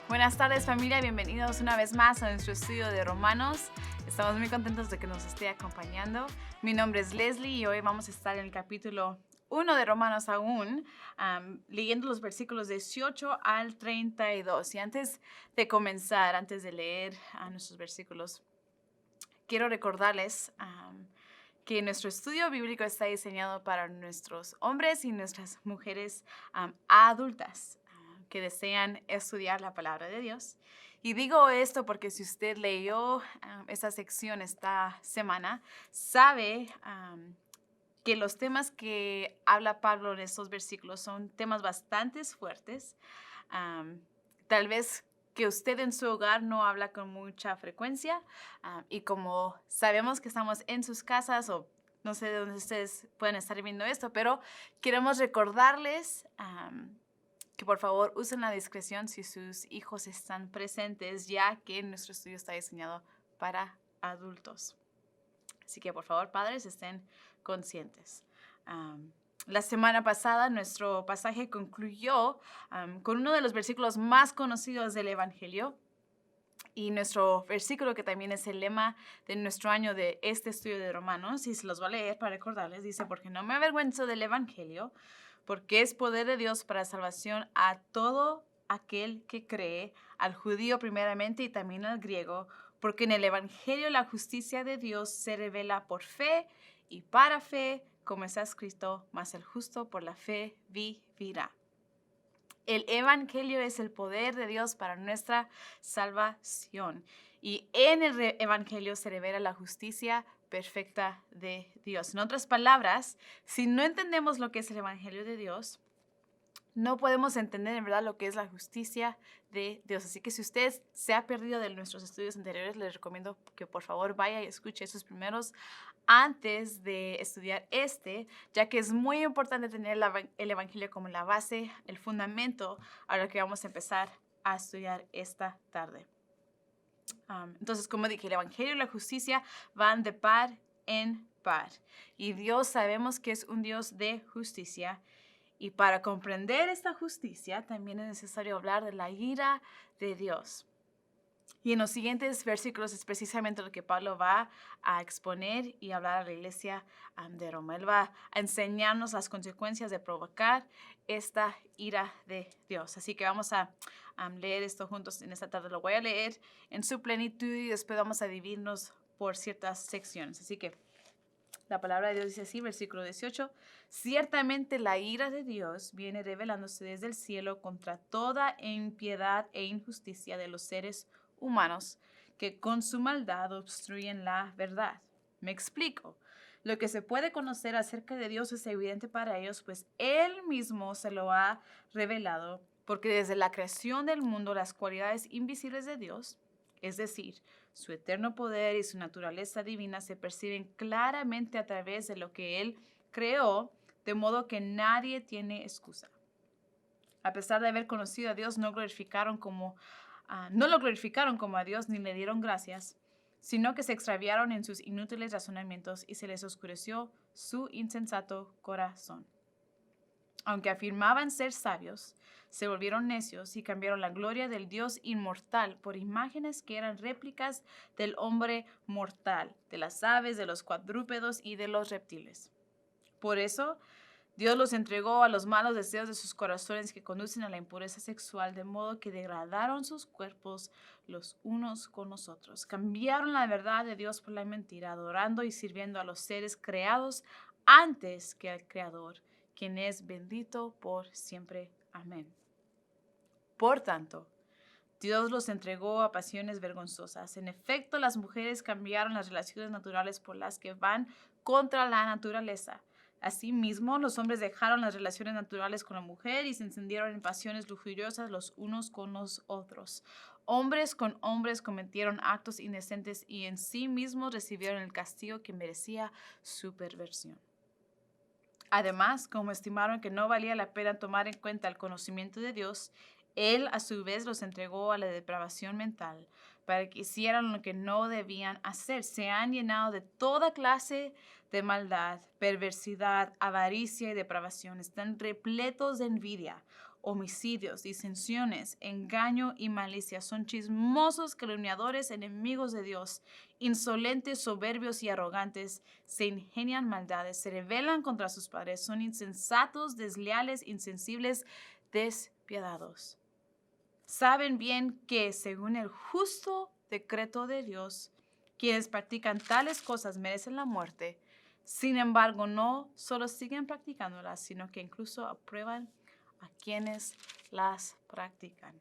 Buenas tardes familia, bienvenidos una vez más a nuestro estudio de Romanos. Estamos muy contentos de que nos esté acompañando. Mi nombre es Leslie y hoy vamos a estar en el capítulo 1 de Romanos aún, leyendo los versículos 18 al 32. Y antes de comenzar, antes de leer nuestros versículos, quiero recordarles que nuestro estudio bíblico está diseñado para nuestros hombres y nuestras mujeres adultas que desean estudiar la palabra de Dios. Y digo esto porque si usted leyó esa sección esta semana, sabe que los temas que habla Pablo en estos versículos son temas bastante fuertes. Tal vez que usted en su hogar no habla con mucha frecuencia y como sabemos que estamos en sus casas o no sé de dónde ustedes pueden estar viendo esto, pero queremos recordarles que por favor usen la discreción si sus hijos están presentes, ya que nuestro estudio está diseñado para adultos. Así que por favor, padres, estén conscientes. La semana pasada nuestro pasaje concluyó con uno de los versículos más conocidos del Evangelio y nuestro versículo que también es el lema de nuestro año de este estudio de Romanos, y se los voy a leer para recordarles, dice: porque no me avergüenzo del Evangelio, porque es poder de Dios para salvación a todo aquel que cree, al judío primeramente y también al griego, porque en el Evangelio la justicia de Dios se revela por fe y para fe, como está escrito, mas el justo por la fe vivirá. El Evangelio es el poder de Dios para nuestra salvación. Y en el Evangelio se revela la justicia perfecta de Dios. En otras palabras, si no entendemos lo que es el Evangelio de Dios, no podemos entender en verdad lo que es la justicia de Dios. Así que si usted se ha perdido de nuestros estudios anteriores, les recomiendo que por favor vaya y escuche esos primeros antes de estudiar ya que es muy importante tener el Evangelio como la base, el fundamento, a lo que vamos a empezar a estudiar esta tarde. Entonces, como dije, el Evangelio y la justicia van de par en par. Y Dios sabemos que es un Dios de justicia. Y para comprender esta justicia, también es necesario hablar de la ira de Dios. Y en los siguientes versículos es precisamente lo que Pablo va a exponer y hablar a la iglesia de Roma. Él va a enseñarnos las consecuencias de provocar esta ira de Dios. Así que vamos a leer esto juntos en esta tarde. Lo voy a leer en su plenitud y después vamos a dividirnos por ciertas secciones. Así que la palabra de Dios dice así, versículo 18: ciertamente la ira de Dios viene revelándose desde el cielo contra toda impiedad e injusticia de los seres humanos que con su maldad obstruyen la verdad. Me explico. Lo que se puede conocer acerca de Dios es evidente para ellos, pues Él mismo se lo ha revelado, porque desde la creación del mundo las cualidades invisibles de Dios, es decir, su eterno poder y su naturaleza divina, se perciben claramente a través de lo que Él creó, de modo que nadie tiene excusa. A pesar de haber conocido a Dios, no lo glorificaron como a Dios ni le dieron gracias, sino que se extraviaron en sus inútiles razonamientos y se les oscureció su insensato corazón. Aunque afirmaban ser sabios, se volvieron necios y cambiaron la gloria del Dios inmortal por imágenes que eran réplicas del hombre mortal, de las aves, de los cuadrúpedos y de los reptiles. Por eso, Dios los entregó a los malos deseos de sus corazones que conducen a la impureza sexual, de modo que degradaron sus cuerpos los unos con los otros. Cambiaron la verdad de Dios por la mentira, adorando y sirviendo a los seres creados antes que al Creador, quien es bendito por siempre. Amén. Por tanto, Dios los entregó a pasiones vergonzosas. En efecto, las mujeres cambiaron las relaciones naturales por las que van contra la naturaleza. Asimismo, los hombres dejaron las relaciones naturales con la mujer y se encendieron en pasiones lujuriosas los unos con los otros. Hombres con hombres cometieron actos indecentes y en sí mismos recibieron el castigo que merecía su perversión. Además, como estimaron que no valía la pena tomar en cuenta el conocimiento de Dios, Él a su vez los entregó a la depravación mental para que hicieran lo que no debían hacer. Se han llenado de toda clase de maldad, perversidad, avaricia y depravación. Están repletos de envidia, homicidios, disensiones, engaño y malicia. Son chismosos, calumniadores, enemigos de Dios, insolentes, soberbios y arrogantes. Se ingenian maldades, se rebelan contra sus padres. Son insensatos, desleales, insensibles, despiadados. Saben bien que, según el justo decreto de Dios, quienes practican tales cosas merecen la muerte. Sin embargo, no solo siguen practicándolas, sino que incluso aprueban a quienes las practican.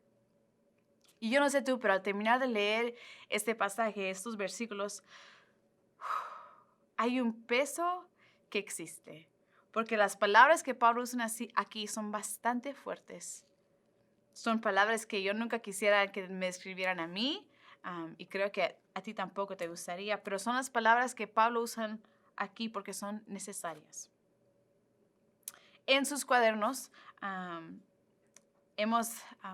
Y yo no sé tú, pero al terminar de leer este pasaje, estos versículos, hay un peso que existe. Porque las palabras que Pablo usa aquí son bastante fuertes. Son palabras que yo nunca quisiera que me escribieran a mí, y creo que a ti tampoco te gustaría, pero son las palabras que Pablo usa aquí porque son necesarias. En sus cuadernos hemos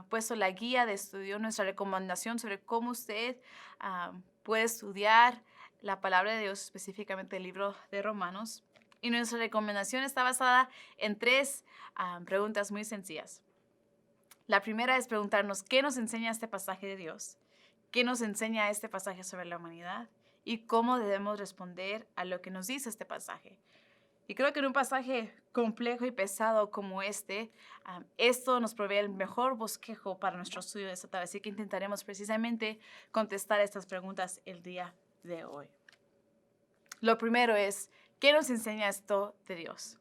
puesto la guía de estudio, nuestra recomendación sobre cómo usted puede estudiar la palabra de Dios, específicamente el libro de Romanos. Y nuestra recomendación está basada en 3 preguntas muy sencillas. La primera es preguntarnos qué nos enseña este pasaje de Dios, qué nos enseña este pasaje sobre la humanidad y cómo debemos responder a lo que nos dice este pasaje. Y creo que en un pasaje complejo y pesado como esto nos provee el mejor bosquejo para nuestro estudio de esta tarde. Así que intentaremos precisamente contestar estas preguntas el día de hoy. Lo primero es, ¿qué nos enseña esto de Dios?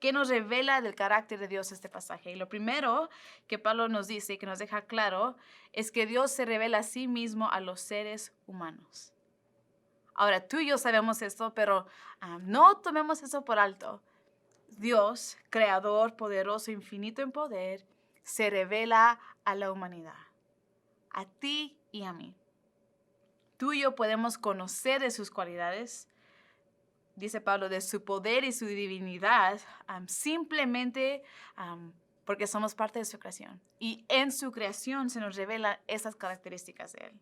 ¿Qué nos revela del carácter de Dios este pasaje? Y lo primero que Pablo nos dice y que nos deja claro es que Dios se revela a sí mismo a los seres humanos. Ahora, tú y yo sabemos esto, pero no tomemos eso por alto. Dios, creador, poderoso, infinito en poder, se revela a la humanidad, a ti y a mí. Tú y yo podemos conocer de sus cualidades, dice Pablo, de su poder y su divinidad, simplemente porque somos parte de su creación. Y en su creación se nos revelan esas características de Él.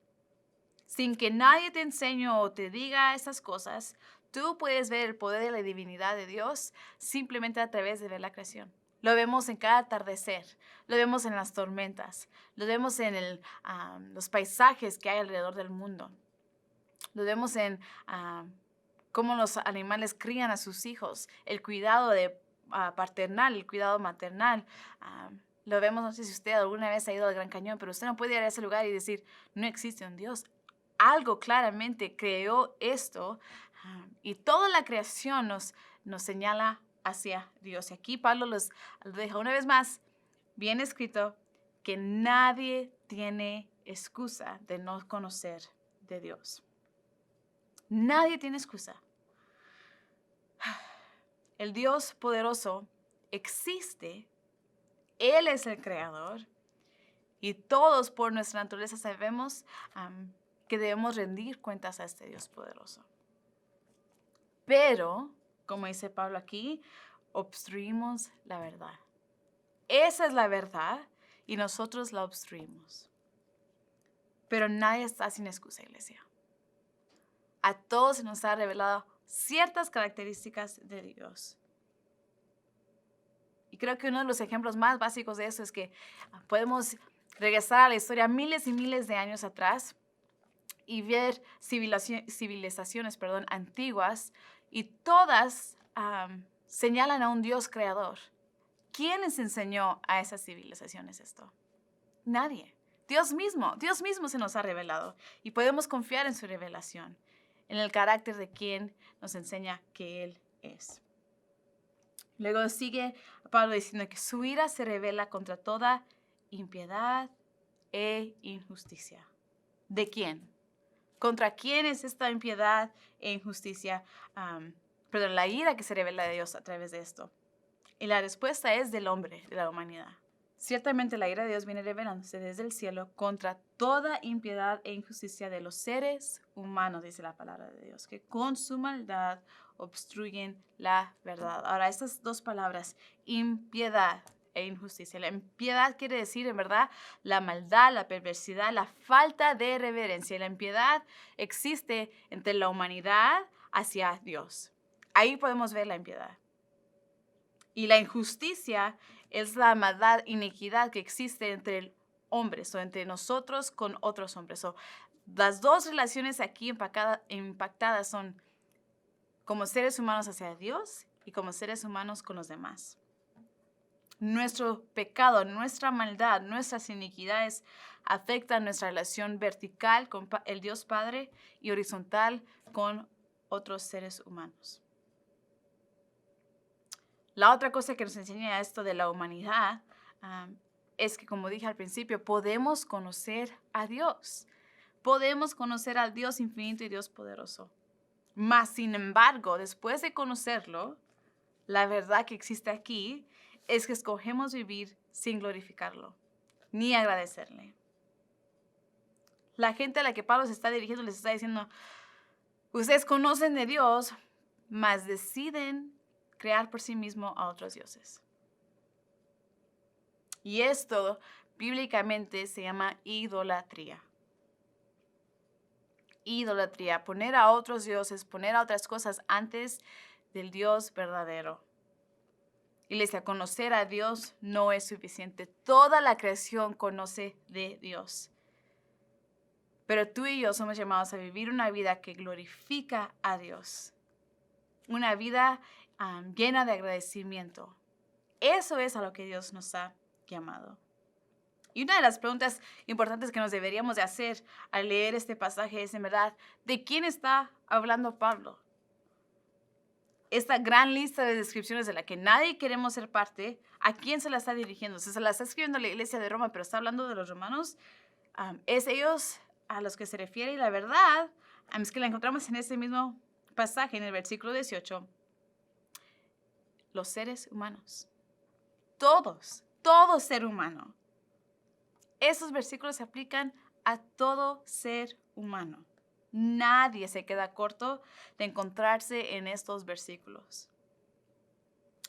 Sin que nadie te enseñe o te diga esas cosas, tú puedes ver el poder y la divinidad de Dios simplemente a través de ver la creación. Lo vemos en cada atardecer, lo vemos en las tormentas, lo vemos en los paisajes que hay alrededor del mundo. Lo vemos en cómo los animales crían a sus hijos, el cuidado paternal, el cuidado maternal. Lo vemos, no sé si usted alguna vez ha ido al Gran Cañón, pero usted no puede ir a ese lugar y decir, no existe un Dios. Algo claramente creó esto y toda la creación nos señala hacia Dios. Y aquí Pablo lo deja una vez más bien escrito que nadie tiene excusa de no conocer de Dios. Nadie tiene excusa. El Dios poderoso existe. Él es el creador. Y todos por nuestra naturaleza sabemos que debemos rendir cuentas a este Dios poderoso. Pero, como dice Pablo aquí, obstruimos la verdad. Esa es la verdad y nosotros la obstruimos. Pero nadie está sin excusa, iglesia. A todos se nos ha revelado ciertas características de Dios. Y creo que uno de los ejemplos más básicos de eso es que podemos regresar a la historia miles y miles de años atrás y ver civilizaciones antiguas y todas señalan a un Dios creador. ¿Quién les enseñó a esas civilizaciones esto? Nadie. Dios mismo se nos ha revelado y podemos confiar en su revelación, en el carácter de quien nos enseña que Él es. Luego sigue Pablo diciendo que su ira se revela contra toda impiedad e injusticia. ¿De quién? ¿Contra quién es esta impiedad e injusticia? La ira que se revela de Dios a través de esto. Y la respuesta es del hombre, de la humanidad. Ciertamente la ira de Dios viene revelándose desde el cielo contra toda impiedad e injusticia de los seres humanos, dice la palabra de Dios, que con su maldad obstruyen la verdad. Ahora, estas dos palabras, impiedad e injusticia. La impiedad quiere decir, en verdad, la maldad, la perversidad, la falta de reverencia. La impiedad existe entre la humanidad hacia Dios. Ahí podemos ver la impiedad. Y la injusticia es la maldad, iniquidad que existe entre hombres o entre nosotros con otros hombres. Las dos relaciones aquí impactadas son como seres humanos hacia Dios y como seres humanos con los demás. Nuestro pecado, nuestra maldad, nuestras iniquidades afectan nuestra relación vertical con el Dios Padre y horizontal con otros seres humanos. La otra cosa que nos enseña esto de la humanidad es que, como dije al principio, podemos conocer a Dios. Podemos conocer al Dios infinito y Dios poderoso. Mas, sin embargo, después de conocerlo, la verdad que existe aquí es que escogemos vivir sin glorificarlo, ni agradecerle. La gente a la que Pablo se está dirigiendo les está diciendo, ustedes conocen de Dios, mas deciden crear por sí mismo a otros dioses. Y esto bíblicamente se llama idolatría. Idolatría, poner a otros dioses, poner a otras cosas antes del Dios verdadero. Iglesia, conocer a Dios no es suficiente. Toda la creación conoce de Dios. Pero tú y yo somos llamados a vivir una vida que glorifica a Dios. Una vida llena de agradecimiento. Eso es a lo que Dios nos ha llamado. Y una de las preguntas importantes que nos deberíamos de hacer al leer este pasaje es, en verdad, ¿de quién está hablando Pablo? Esta gran lista de descripciones de la que nadie queremos ser parte, ¿a quién se la está dirigiendo? Se la está escribiendo la iglesia de Roma, pero está hablando de los romanos. Es ellos a los que se refiere, y la verdad es que la encontramos en ese mismo pasaje, en el versículo 18. Los seres humanos. Todo ser humano. Esos versículos se aplican a todo ser humano. Nadie se queda corto de encontrarse en estos versículos.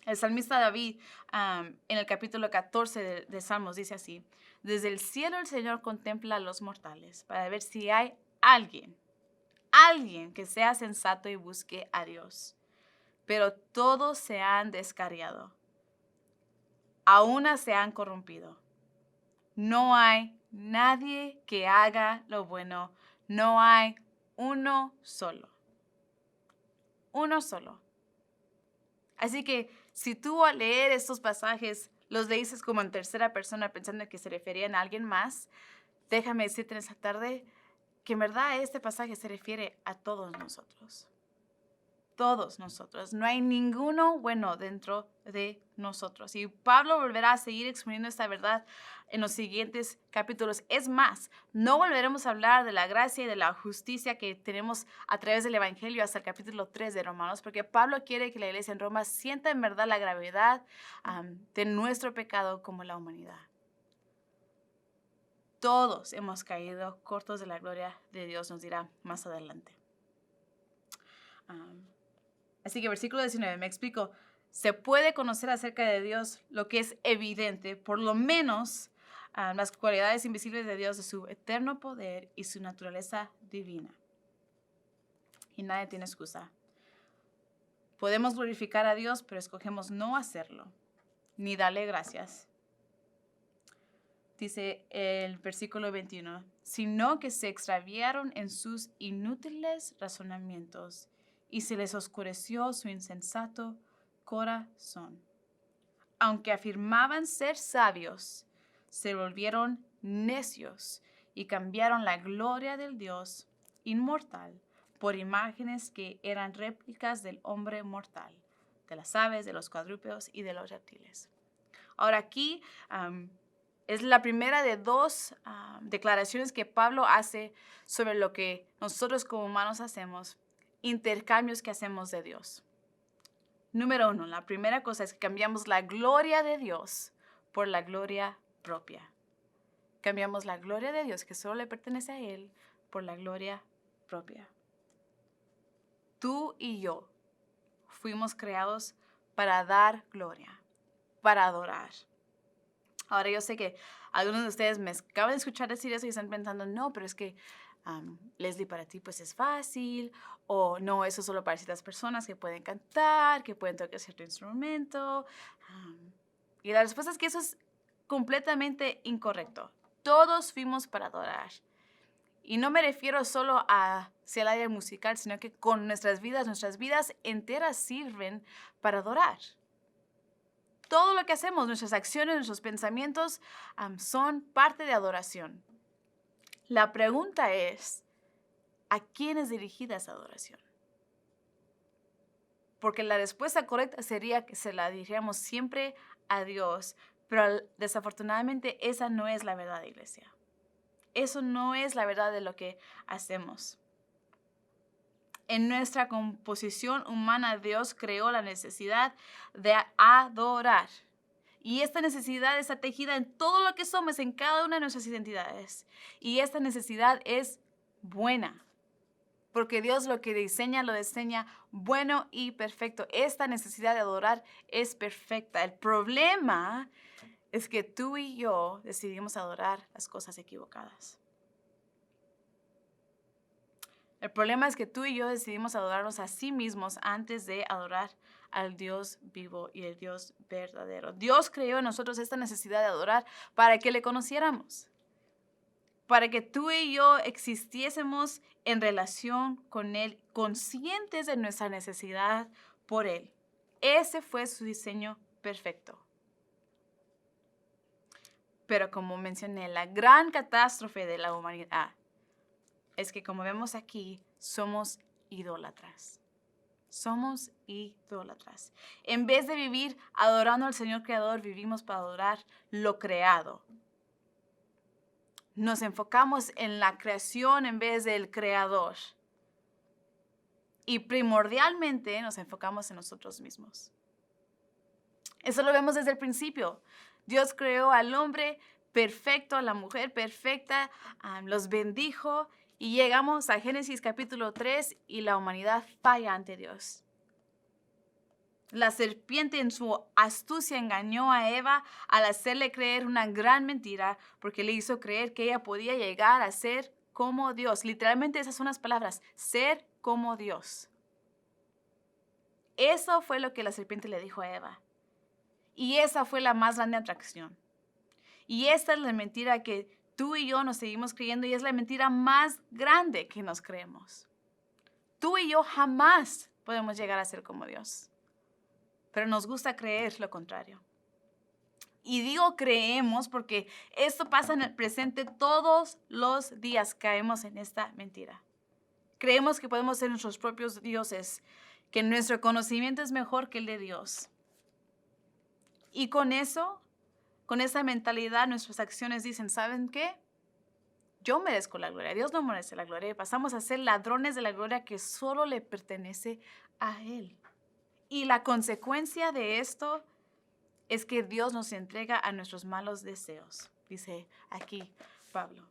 El salmista David, en el capítulo 14 de Salmos, dice así: desde el cielo el Señor contempla a los mortales para ver si hay alguien que sea sensato y busque a Dios. Pero todos se han descarriado. A una se han corrompido. No hay nadie que haga lo bueno. No hay uno solo. Uno solo. Así que si tú al leer estos pasajes los leíces como en tercera persona pensando que se referían a alguien más, déjame decirte en esta tarde que en verdad este pasaje se refiere a todos nosotros. Todos nosotros. No hay ninguno bueno dentro de nosotros. Y Pablo volverá a seguir exponiendo esta verdad en los siguientes capítulos. Es más, no volveremos a hablar de la gracia y de la justicia que tenemos a través del Evangelio hasta el capítulo 3 de Romanos, porque Pablo quiere que la iglesia en Roma sienta en verdad la gravedad de nuestro pecado como la humanidad. Todos hemos caído cortos de la gloria de Dios, nos dirá más adelante. Así que versículo 19, me explico. Se puede conocer acerca de Dios lo que es evidente, por lo menos las cualidades invisibles de Dios, de su eterno poder y su naturaleza divina. Y nadie tiene excusa. Podemos glorificar a Dios, pero escogemos no hacerlo, ni darle gracias. Dice el versículo 21, sino que se extraviaron en sus inútiles razonamientos y se les oscureció su insensato corazón. Aunque afirmaban ser sabios, se volvieron necios y cambiaron la gloria del Dios inmortal por imágenes que eran réplicas del hombre mortal, de las aves, de los cuadrúpedos y de los reptiles. Ahora aquí es la primera de dos declaraciones que Pablo hace sobre lo que nosotros como humanos hacemos, intercambios que hacemos de Dios. Número 1, la primera cosa es que cambiamos la gloria de Dios por la gloria propia. Cambiamos la gloria de Dios, que solo le pertenece a Él, por la gloria propia. Tú y yo fuimos creados para dar gloria, para adorar. Ahora yo sé que algunos de ustedes me acaban de escuchar decir eso y están pensando, no, pero es que Leslie, para ti pues es fácil, o no, eso es solo para ciertas personas que pueden cantar, que pueden tocar cierto instrumento. Y la respuesta es que eso es completamente incorrecto. Todos fuimos para adorar. Y no me refiero solo hacia el área musical, sino que con nuestras vidas enteras sirven para adorar. Todo lo que hacemos, nuestras acciones, nuestros pensamientos, son parte de adoración. La pregunta es, ¿a quién es dirigida esa adoración? Porque la respuesta correcta sería que se la dirigiéramos siempre a Dios, pero desafortunadamente esa no es la verdad, iglesia. Eso no es la verdad de lo que hacemos. En nuestra composición humana, Dios creó la necesidad de adorar. Y esta necesidad está tejida en todo lo que somos, en cada una de nuestras identidades. Y esta necesidad es buena. Porque Dios lo que diseña, lo diseña bueno y perfecto. Esta necesidad de adorar es perfecta. El problema es que tú y yo decidimos adorar las cosas equivocadas. El problema es que tú y yo decidimos adorarnos a sí mismos antes de adorar al Dios vivo y el Dios verdadero. Dios creó en nosotros esta necesidad de adorar para que le conociéramos, para que tú y yo existiésemos en relación con Él, conscientes de nuestra necesidad por Él. Ese fue su diseño perfecto. Pero como mencioné, la gran catástrofe de la humanidad es que, como vemos aquí, somos idólatras. Somos idólatras. En vez de vivir adorando al Señor Creador, vivimos para adorar lo creado. Nos enfocamos en la creación en vez del Creador. Y primordialmente nos enfocamos en nosotros mismos. Eso lo vemos desde el principio. Dios creó al hombre perfecto, a la mujer perfecta, los bendijo. Y llegamos a Génesis capítulo 3 y la humanidad falla ante Dios. La serpiente en su astucia engañó a Eva al hacerle creer una gran mentira porque le hizo creer que ella podía llegar a ser como Dios. Literalmente esas son las palabras, ser como Dios. Eso fue lo que la serpiente le dijo a Eva. Y esa fue la más grande atracción. Y esta es la mentira que tú y yo nos seguimos creyendo y es la mentira más grande que nos creemos. Tú y yo jamás podemos llegar a ser como Dios. Pero nos gusta creer lo contrario. Y digo creemos porque esto pasa en el presente todos los días. Caemos en esta mentira. Creemos que podemos ser nuestros propios dioses, que nuestro conocimiento es mejor que el de Dios. Y con eso, con esa mentalidad, nuestras acciones dicen, ¿saben qué? Yo merezco la gloria, Dios no merece la gloria. Y pasamos a ser ladrones de la gloria que solo le pertenece a Él. Y la consecuencia de esto es que Dios nos entrega a nuestros malos deseos, dice aquí Pablo.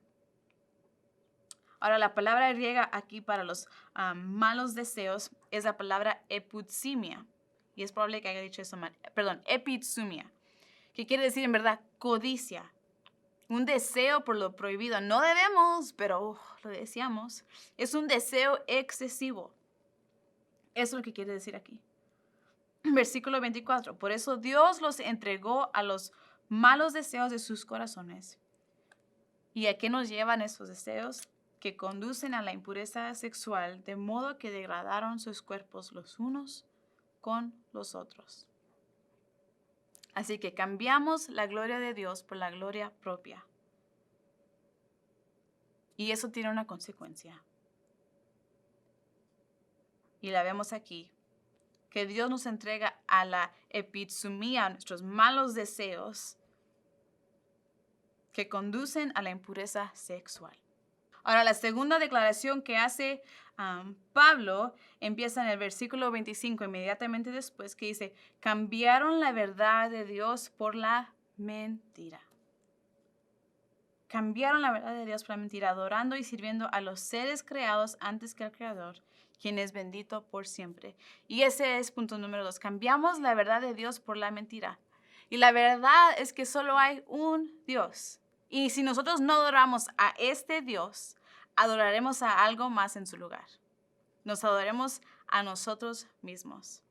Ahora, la palabra griega aquí para los malos deseos es la palabra epithumia. Y es probable que haya dicho eso mal. Perdón, epithumia, que quiere decir en verdad codicia. Un deseo por lo prohibido. No debemos, pero lo deseamos. Es un deseo excesivo. Eso es lo que quiere decir aquí. Versículo 24. Por eso Dios los entregó a los malos deseos de sus corazones. ¿Y a qué nos llevan esos deseos? Que conducen a la impureza sexual, de modo que degradaron sus cuerpos los unos con los otros. Así que cambiamos la gloria de Dios por la gloria propia. Y eso tiene una consecuencia. Y la vemos aquí. Que Dios nos entrega a la epithumia, a nuestros malos deseos que conducen a la impureza sexual. Ahora, la segunda declaración que hace Pablo empieza en el versículo 25, inmediatamente después, que dice, cambiaron la verdad de Dios por la mentira. Cambiaron la verdad de Dios por la mentira, adorando y sirviendo a los seres creados antes que al Creador, quien es bendito por siempre. Y ese es punto número 2. Cambiamos la verdad de Dios por la mentira. Y la verdad es que solo hay un Dios. Y si nosotros no adoramos a este Dios, adoraremos a algo más en su lugar. Nos adoraremos a nosotros mismos.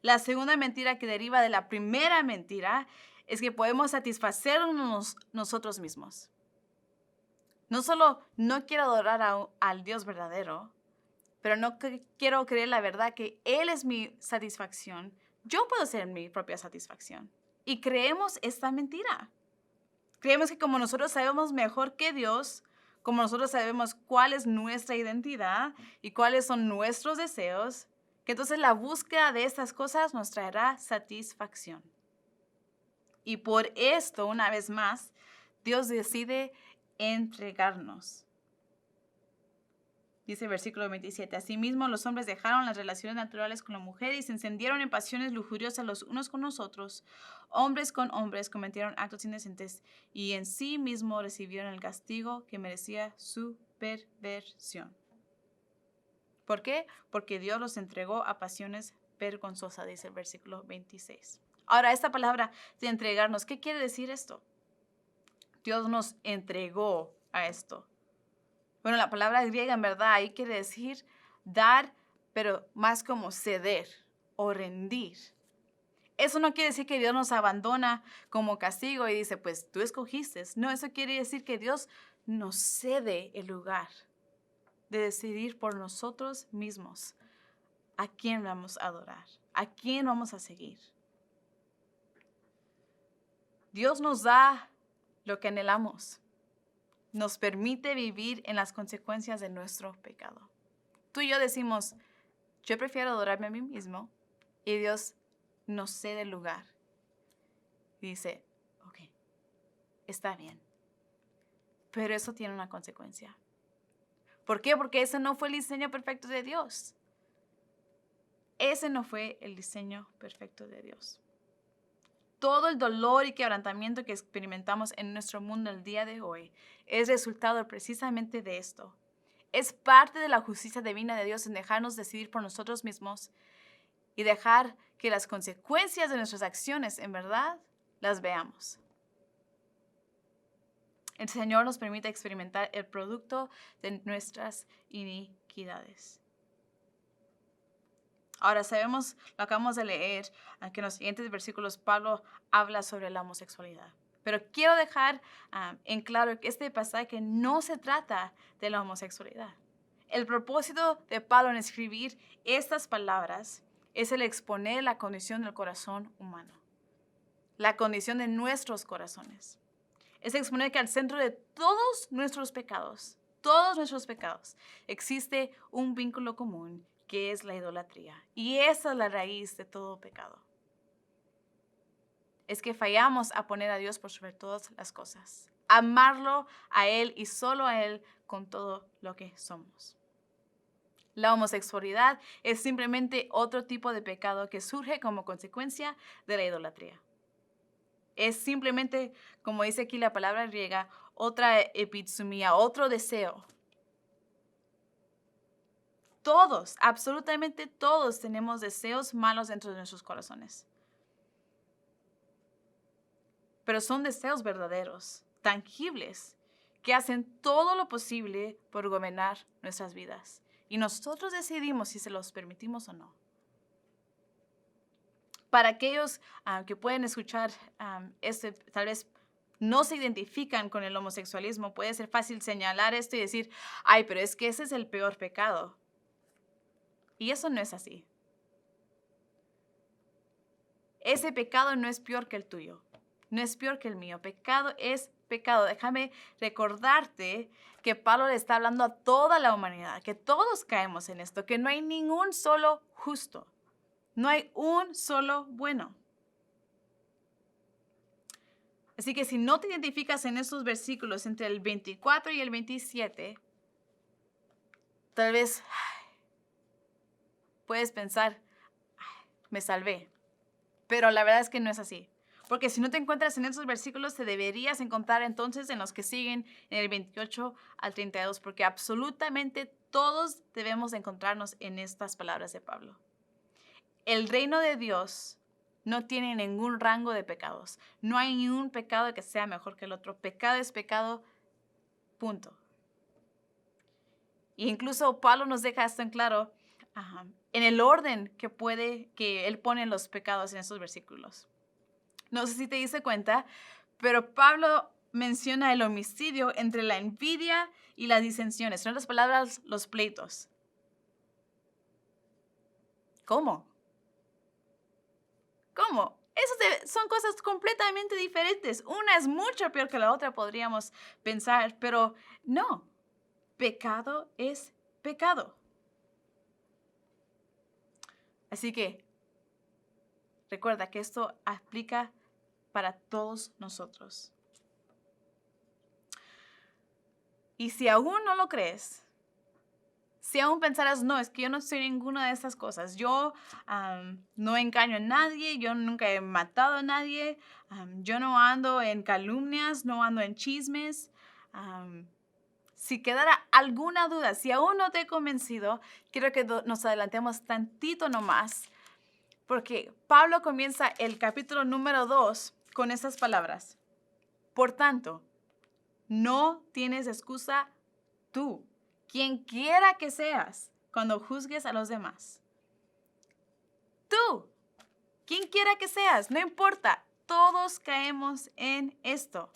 La segunda mentira que deriva de la primera mentira es que podemos satisfacernos nosotros mismos. No solo no quiero adorar al Dios verdadero, pero no quiero creer la verdad que Él es mi satisfacción. Yo puedo ser mi propia satisfacción. Y creemos esta mentira. Creemos que como nosotros sabemos mejor que Dios, como nosotros sabemos cuál es nuestra identidad y cuáles son nuestros deseos, que entonces la búsqueda de estas cosas nos traerá satisfacción. Y por esto, una vez más, Dios decide entregarnos. Dice el versículo 27, asimismo los hombres dejaron las relaciones naturales con la mujer y se encendieron en pasiones lujuriosas los unos con los otros. Hombres con hombres cometieron actos indecentes y en sí mismo recibieron el castigo que merecía su perversión. ¿Por qué? Porque Dios los entregó a pasiones vergonzosas, dice el versículo 26. Ahora, esta palabra de entregarnos, ¿qué quiere decir esto? Dios nos entregó a esto. Bueno, la palabra griega en verdad ahí quiere decir dar, pero más como ceder o rendir. Eso no quiere decir que Dios nos abandona como castigo y dice, pues tú escogiste. No, eso quiere decir que Dios nos cede el lugar de decidir por nosotros mismos a quién vamos a adorar, a quién vamos a seguir. Dios nos da lo que anhelamos. Nos permite vivir en las consecuencias de nuestro pecado. Tú y yo decimos, yo prefiero adorarme a mí mismo, y Dios nos cede el lugar. Y dice, ok, está bien, pero eso tiene una consecuencia. ¿Por qué? Porque ese no fue el diseño perfecto de Dios. Ese no fue el diseño perfecto de Dios. Todo el dolor y quebrantamiento que experimentamos en nuestro mundo el día de hoy es resultado precisamente de esto. Es parte de la justicia divina de Dios en dejarnos decidir por nosotros mismos y dejar que las consecuencias de nuestras acciones, en verdad, las veamos. El Señor nos permite experimentar el producto de nuestras iniquidades. Ahora sabemos, lo acabamos de leer, que en los siguientes versículos Pablo habla sobre la homosexualidad. Pero quiero dejar en claro que este pasaje no se trata de la homosexualidad. El propósito de Pablo en escribir estas palabras es el exponer la condición del corazón humano, la condición de nuestros corazones. Es exponer que al centro de todos nuestros pecados, existe un vínculo común que es la idolatría. Y esa es la raíz de todo pecado. Es que fallamos a poner a Dios por sobre todas las cosas. Amarlo a Él y solo a Él con todo lo que somos. La homosexualidad es simplemente otro tipo de pecado que surge como consecuencia de la idolatría. Es simplemente, como dice aquí la palabra griega, otra epithumia, otro deseo. Todos, absolutamente todos tenemos deseos malos dentro de nuestros corazones. Pero son deseos verdaderos, tangibles, que hacen todo lo posible por gobernar nuestras vidas. Y nosotros decidimos si se los permitimos o no. Para aquellos que pueden escuchar tal vez no se identifican con el homosexualismo, puede ser fácil señalar esto y decir, ay, pero es que ese es el peor pecado. Y eso no es así. Ese pecado no es peor que el tuyo, no es peor que el mío. Pecado es pecado. Déjame recordarte que Pablo le está hablando a toda la humanidad, que todos caemos en esto, que no hay ningún solo justo, no hay un solo bueno. Así que si no te identificas en esos versículos entre el 24 y el 27, tal vez puedes pensar, me salvé. Pero la verdad es que no es así. Porque si no te encuentras en esos versículos, te deberías encontrar entonces en los que siguen en el 28 al 32, porque absolutamente todos debemos encontrarnos en estas palabras de Pablo. El reino de Dios no tiene ningún rango de pecados. No hay ni un pecado que sea mejor que el otro. Pecado es pecado, punto. Y incluso Pablo nos deja esto en claro en el orden que él pone los pecados en estos versículos. No sé si te diste cuenta, pero Pablo menciona el homicidio entre la envidia y las disensiones. En otras palabras, los pleitos. ¿Cómo? ¿Cómo? Son cosas completamente diferentes. Una es mucho peor que la otra, podríamos pensar, pero no. Pecado es pecado. Así que recuerda que esto aplica para todos nosotros. Y si aún no lo crees, si aún pensaras, no, es que yo no soy ninguna de estas cosas, yo no engaño a nadie, yo nunca he matado a nadie, yo no ando en calumnias, no ando en chismes, si quedara alguna duda, si aún no te he convencido, quiero que nos adelantemos tantito nomás, porque Pablo comienza el capítulo número 2 con estas palabras. Por tanto, no tienes excusa tú, quien quiera que seas, cuando juzgues a los demás. Tú, quien quiera que seas, no importa, todos caemos en esto.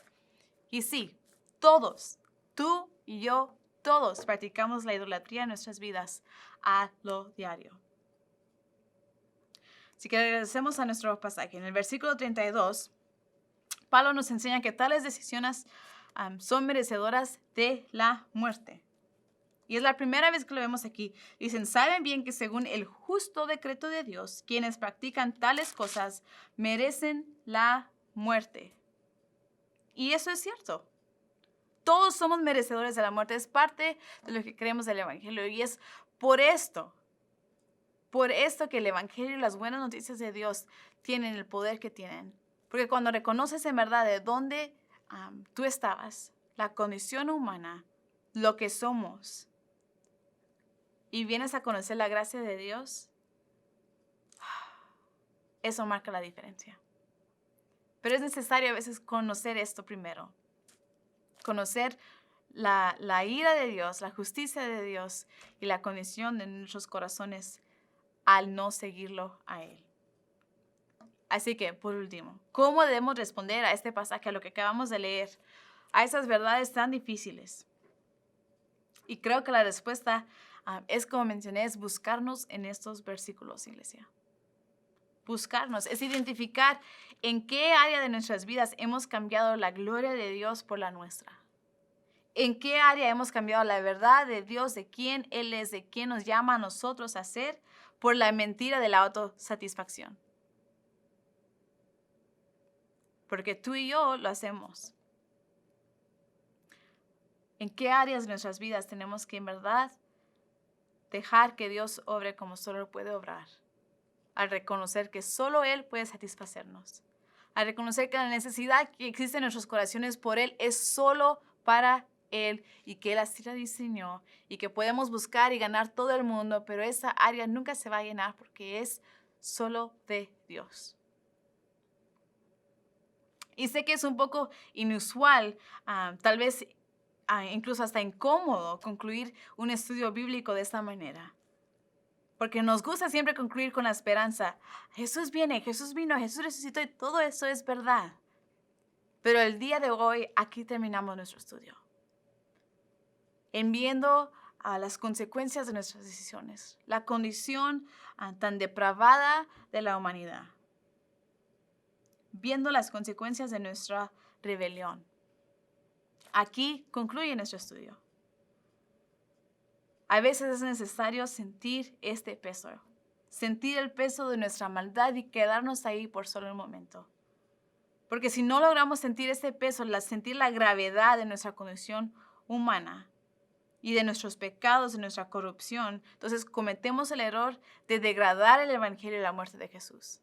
Y sí, todos, tú y yo, todos practicamos la idolatría en nuestras vidas a lo diario. Así que regresemos a nuestro pasaje. En el versículo 32, Pablo nos enseña que tales decisiones son merecedoras de la muerte. Y es la primera vez que lo vemos aquí. Dicen, saben bien que según el justo decreto de Dios, quienes practican tales cosas merecen la muerte. Y eso es cierto. Todos somos merecedores de la muerte. Es parte de lo que creemos del Evangelio. Y es por esto que el Evangelio y las buenas noticias de Dios tienen el poder que tienen. Porque cuando reconoces en verdad de dónde tú estabas, la condición humana, lo que somos, y vienes a conocer la gracia de Dios, eso marca la diferencia. Pero es necesario a veces conocer esto primero. Conocer la ira de Dios, la justicia de Dios y la condición de nuestros corazones al no seguirlo a Él. Así que, por último, ¿cómo debemos responder a este pasaje, a lo que acabamos de leer, a esas verdades tan difíciles? Y creo que la respuesta es, como mencioné, es buscarnos en estos versículos, iglesia. Buscarnos, es identificar en qué área de nuestras vidas hemos cambiado la gloria de Dios por la nuestra. En qué área hemos cambiado la verdad de Dios, de quién Él es, de quién nos llama a nosotros a ser, por la mentira de la autosatisfacción. Porque tú y yo lo hacemos. ¿En qué áreas de nuestras vidas tenemos que en verdad dejar que Dios obre como solo puede obrar? Al reconocer que solo Él puede satisfacernos. Al reconocer que la necesidad que existe en nuestros corazones por Él es solo para Él y que Él así la diseñó y que podemos buscar y ganar todo el mundo, pero esa área nunca se va a llenar porque es solo de Dios. Y sé que es un poco inusual, tal vez incluso hasta incómodo concluir un estudio bíblico de esta manera. Porque nos gusta siempre concluir con la esperanza. Jesús viene, Jesús vino, Jesús resucitó y todo eso es verdad. Pero el día de hoy aquí terminamos nuestro estudio. En viendo las consecuencias de nuestras decisiones, la condición tan depravada de la humanidad. Viendo las consecuencias de nuestra rebelión. Aquí concluye nuestro estudio. A veces es necesario sentir este peso, sentir el peso de nuestra maldad y quedarnos ahí por solo un momento. Porque si no logramos sentir este peso, sentir la gravedad de nuestra condición humana y de nuestros pecados, de nuestra corrupción, entonces cometemos el error de degradar el Evangelio y la muerte de Jesús.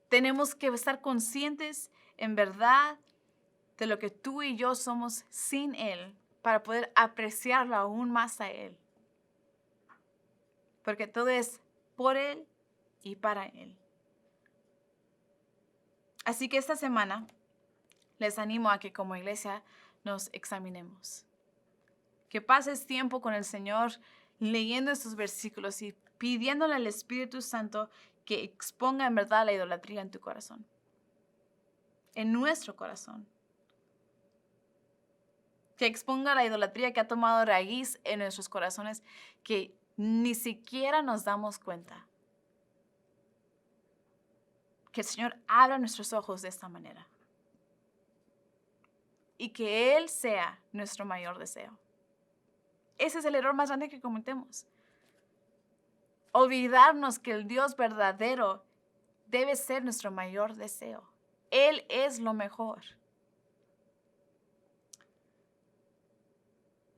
Tenemos que estar conscientes en verdad de lo que tú y yo somos sin Él, para poder apreciarlo aún más a Él. Porque todo es por Él y para Él. Así que esta semana les animo a que como iglesia nos examinemos. Que pases tiempo con el Señor leyendo estos versículos y pidiéndole al Espíritu Santo que exponga en verdad la idolatría en tu corazón. En nuestro corazón. Que exponga la idolatría que ha tomado raíz en nuestros corazones que ni siquiera nos damos cuenta. Que el Señor abra nuestros ojos de esta manera. Y que Él sea nuestro mayor deseo. Ese es el error más grande que cometemos. Olvidarnos que el Dios verdadero debe ser nuestro mayor deseo. Él es lo mejor.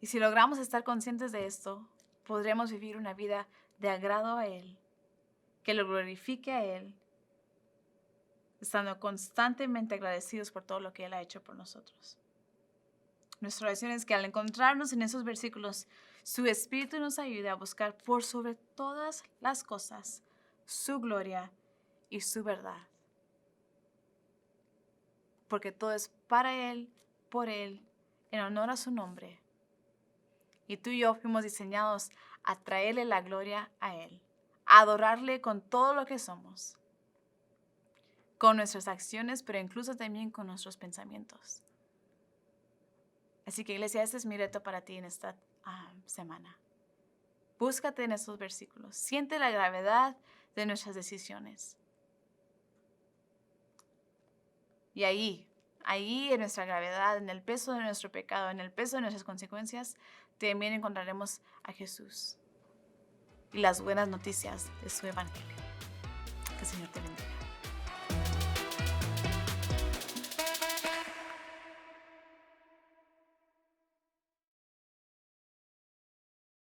Y si logramos estar conscientes de esto, podremos vivir una vida de agrado a Él, que lo glorifique a Él, estando constantemente agradecidos por todo lo que Él ha hecho por nosotros. Nuestra oración es que al encontrarnos en esos versículos, su Espíritu nos ayude a buscar por sobre todas las cosas su gloria y su verdad. Porque todo es para Él, por Él, en honor a su nombre. Y tú y yo fuimos diseñados a traerle la gloria a Él, a adorarle con todo lo que somos, con nuestras acciones, pero incluso también con nuestros pensamientos. Así que, iglesia, este es mi reto para ti en esta semana. Búscate en estos versículos. Siente la gravedad de nuestras decisiones. Y ahí en nuestra gravedad, en el peso de nuestro pecado, en el peso de nuestras consecuencias, también encontraremos a Jesús y las buenas noticias de su evangelio. Que el Señor te bendiga.